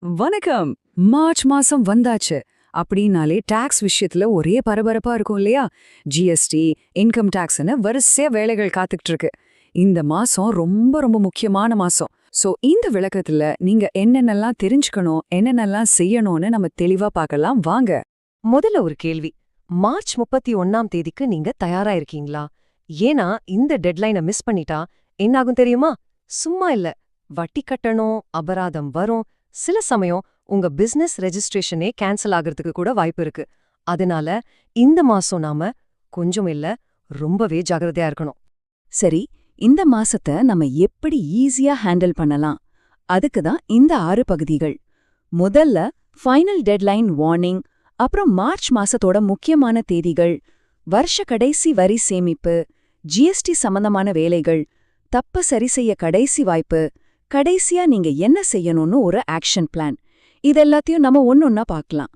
வணக்கம். மார்ச் மாசம் வந்தாச்சு அப்படின்னாலே டாக்ஸ் விஷயத்துல ஒரே பரபரப்பா இருக்கும் இல்லையா? ஜிஎஸ்டி, இன்கம் டாக்ஸ்னு வரிசையா வேலைகள் காத்துக்கிட்டு இருக்கு. இந்த மாசம் ரொம்ப ரொம்ப முக்கியமான மாசம். சோ இந்த விளக்கத்துல நீங்க என்னென்னலாம் தெரிஞ்சுக்கணும், என்னென்னலாம் செய்யணும்னு நம்ம தெளிவா பார்க்கலாம் வாங்க. முதல்ல ஒரு கேள்வி. மார்ச் 31ஆம் தேதிக்கு நீங்க தயாரா இருக்கீங்களா? ஏன்னா இந்த டெட்லைனை மிஸ் பண்ணிட்டா என்னாகும் தெரியுமா? சும்மா இல்ல, வட்டி கட்டணும், அபராதம் வரும், சில சமயம் உங்க பிசினஸ் ரெஜிஸ்ட்ரேஷனே கேன்சல் ஆகிறதுக்கு கூட வாய்ப்பு இருக்கு. அதனால இந்த மாசம் நாம கொஞ்சம் இல்ல, ரொம்பவே ஜாகிரதையா இருக்கணும். சரி, இந்த மாசத்தை நம்ம எப்படி ஈஸியா ஹேண்டில் பண்ணலாம்? அதுக்கு தான் இந்த 6 பகுதிகள். முதல்ல ஃபைனல் டெட்லைன் வார்னிங், அப்புறம் மார்ச் மாசத்தோட முக்கியமான தேதிகள், வருஷ கடைசி வரி சேமிப்பு, ஜிஎஸ்டி சம்பந்தமான வேலைகள், தப்ப சரி செய்ய கடைசி வாய்ப்பு, கடைசியா நீங்க என்ன செய்யணும்னு ஒரு ஆக்ஷன் பிளான். இதெல்லாத்தையும் நம்ம ஒன்னொன்னா பார்க்கலாம்.